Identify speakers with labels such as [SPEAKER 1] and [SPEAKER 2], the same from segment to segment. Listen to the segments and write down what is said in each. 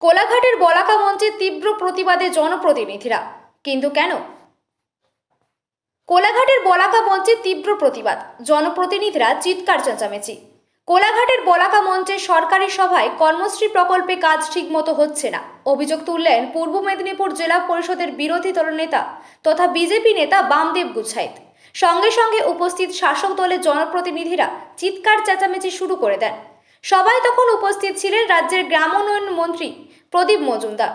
[SPEAKER 1] কোলাঘাটের বলাকা মঞ্চে তীব্র প্রতিবাদে জনপ্রতিনিধিরা, কিন্তু কেন? কোলাঘাটের বলাকা মঞ্চে তীব্র প্রতিবাদ, জনপ্রতিনিধিরা চিৎকার চেঁচামেচি। কোলাঘাটের বলাকা মঞ্চে সরকারি সভায় কর্মশ্রী প্রকল্পে কাজ ঠিকমতো হচ্ছে না অভিযোগ তুললেন পূর্ব মেদিনীপুর জেলা পরিষদের বিরোধী দলনেতা তথা বিজেপি নেতা বামদেব গুছাইত। সঙ্গে সঙ্গে উপস্থিত শাসক দলের জনপ্রতিনিধিরা চিৎকার চেঁচামেচি শুরু করে দেন। সভায় তখন উপস্থিত ছিলেন রাজ্যের গ্রামোন্নয়ন মন্ত্রী প্রদীপ মজুমদার,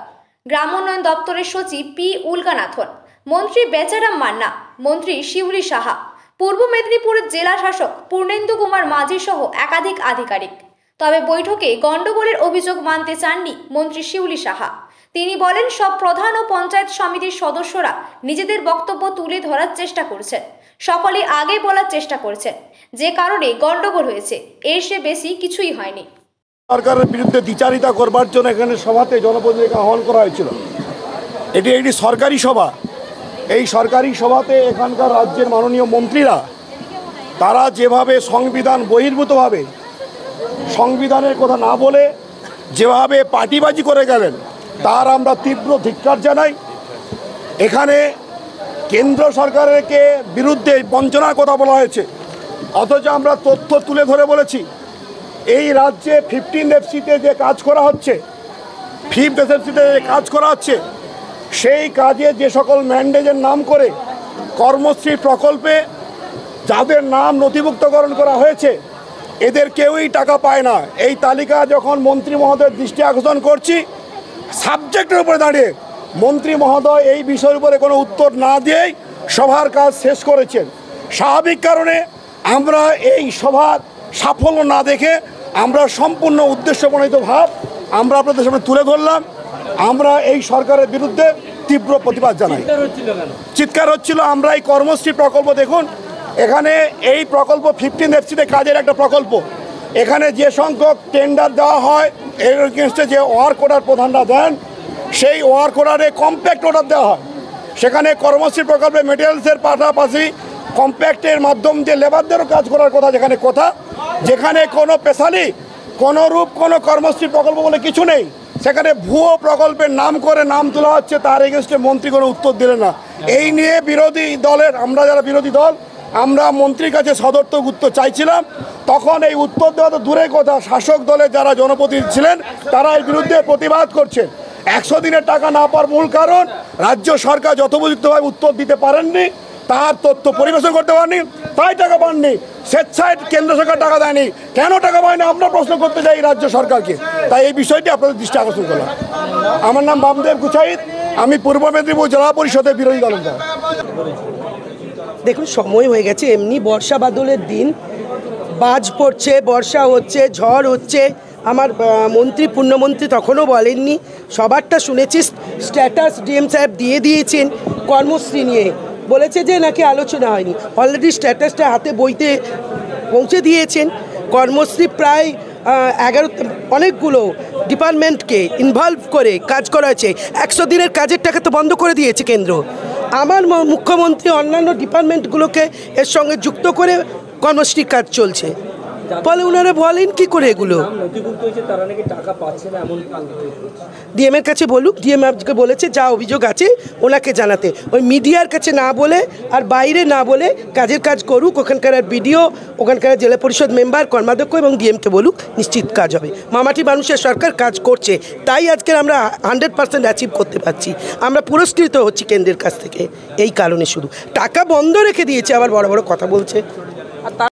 [SPEAKER 1] গ্রামোন্নয়ন দপ্তরের সচিব পি উলগানাথন, মন্ত্রী বেচারাম মান্না, মন্ত্রী শিউলি সাহা, পূর্ব মেদিনীপুরের জেলা শাসক পূর্ণেন্দু কুমার মাঝি সহ একাধিক আধিকারিক। তবে বৈঠকে গন্ডগোলের অভিযোগ মানতে চাননি মন্ত্রী শিউলি সাহা। তিনি বলেন, সব প্রধান ও পঞ্চায়েত সমিতির সদস্যরা নিজেদের বক্তব্য তুলে ধরার চেষ্টা করছেন, সকলে আগে বলার চেষ্টা করছেন, যে কারণে গন্ডগোল হয়েছে, এর সে বেশি কিছুই হয়নি।
[SPEAKER 2] সরকারের বিরুদ্ধে দ্বিচারিতা করবার জন্য এখানে সভাতে জনপ্রতিনিধিকে আহ্বান করা হয়েছিল। এটি একটি সরকারি সভা। এই সরকারি সভাতে এখানকার রাজ্যের মাননীয় মন্ত্রীরা তারা যেভাবে সংবিধান বহির্ভূতভাবে সংবিধানের কথা না বলে যেভাবে পার্টিবাজি করে গেলেন, তার আমরা তীব্র ধিক্কার জানাই। এখানে কেন্দ্র সরকারকে বিরুদ্ধে বঞ্চনার কথা বলা হয়েছে, অথচ আমরা তথ্য তুলে ধরে বলেছি এই রাজ্যে 15 এফসিতে যে কাজ করা হচ্ছে, 5th এফসিতে যে কাজ করা হচ্ছে, সেই কাজে যে সকল ম্যান্ডেজের নাম করে কর্মশ্রী প্রকল্পে যাদের নাম নথিভুক্তকরণ করা হয়েছে, এদের কেউই টাকা পায় না। এই তালিকা যখন মন্ত্রী মহোদয়ের দৃষ্টি আকর্ষণ করছি, সাবজেক্টের উপরে দাঁড়িয়ে মন্ত্রী মহোদয় এই বিষয়ের উপরে কোনো উত্তর না দিয়েই সভার কাজ শেষ করেছেন। স্বাভাবিক কারণে আমরা এই সভার সাফল্য না দেখে আমরা সম্পূর্ণ উদ্দেশ্যপ্রণোদিত ভাব আমরা আপনাদের সামনে তুলে ধরলাম। আমরা এই সরকারের বিরুদ্ধে তীব্র প্রতিবাদ জানাই। চিৎকার হচ্ছিল আমরা এই কর্মশ্রী প্রকল্প, দেখুন এখানে এই প্রকল্প 15 এফসিতে কাজের একটা প্রকল্প। এখানে যে সংখ্যক টেন্ডার দেওয়া হয়, এর এগেনস্টে যে ওয়ার্ক অর্ডার প্রধানরা দেন, সেই ওয়ার্ক অর্ডারে কম্প্যাক্ট অর্ডার দেওয়া হয়। সেখানে কর্মশ্রী প্রকল্পে মেটেরিয়ালসের পাশাপাশি কম্প্যাক্টের মাধ্যম যে লেবারদেরও কাজ করার কথা, যেখানে কোনো পেশালি কোনো রূপ কোনো কর্মশ্রী প্রকল্প বলে কিছু নেই, সেখানে ভুয়ো প্রকল্পের নাম করে নাম তোলা হচ্ছে, তার এগেনস্টে মন্ত্রী কোনো উত্তর দিলেন না। এই নিয়ে বিরোধী দলের আমরা যারা বিরোধী দল, আমরা মন্ত্রীর কাছে সদর্থক উত্তর চাইছিলাম। তখন এই উত্তর দেওয়া তো দূরের কথা, শাসক দলের যারা জনপ্রতিনিধি ছিলেন তারা এর বিরুদ্ধে প্রতিবাদ করছেন। 100 দিনের টাকা না পাওয়ার মূল কারণ রাজ্য সরকার যথোপযুক্তভাবে উত্তর দিতে পারেননি, তার তথ্য পরিবেশন করতে পারেনি, তাই টাকা পাননি। স্বেচ্ছায় কেন্দ্র সরকার টাকা দেয়নি, কেন টাকা পায়নি আমরা প্রশ্ন করতে চাই রাজ্য সরকারকে। তাই এই বিষয়টি আপনাদের দৃষ্টি আকর্ষণ করলাম। আমার নাম বামদেব গুছাইত, আমি পূর্ব মেদিনীপুর জেলা পরিষদের বিরোধী দলনেতা।
[SPEAKER 3] দেখুন, সময় হয়ে গেছে, এমনি বর্ষা বাদলের দিন, বাজ পড়ছে, বর্ষা হচ্ছে, ঝড় হচ্ছে। আমার মন্ত্রী পূর্ণমন্ত্রী তখনও বলেননি, সবারটা শুনেছি। স্ট্যাটাস ডিএম সাহেব দিয়ে দিয়েছেন কর্মশ্রী নিয়ে, বলেছে যে নাকি আলোচনা হয়নি। অলরেডি স্ট্যাটাসটা হাতে বইতে পৌঁছে দিয়েছেন। কর্মশ্রী প্রায় 11 অনেকগুলো ডিপার্টমেন্টকে ইনভলভ করে কাজ করা হয়েছে। 100 দিনের কাজের টাকা তো বন্ধ করে দিয়েছে কেন্দ্র। আমার মুখ্যমন্ত্রী অন্যান্য ডিপার্টমেন্টগুলোকে এর সঙ্গে যুক্ত করে কর্মশ্রী কাজ চলছে, ফলে ওনারা বলেন কি করে এগুলো ডিএম এর কাছে বলুক। ডিএম আজকে বলেছে যা অভিযোগ আছে ওনাকে জানাতে, ওই মিডিয়ার কাছে না বলে আর বাইরে না বলে কাজের কাজ করুক। ওখানকার বিডিও, ওখানকার জেলা পরিষদ মেম্বার, কর্মাধ্যক্ষ এবং ডিএমকে বলুক, নিশ্চিত কাজ হবে। মামাটি মানুষের সরকার কাজ করছে, তাই আজকে আমরা 100% অ্যাচিভ করতে পারছি। আমরা পুরস্কৃত হচ্ছি কেন্দ্রের কাছ থেকে, এই কারণে। শুধু টাকা বন্ধ রেখে দিয়েছে, আবার বড় বড় কথা বলছে।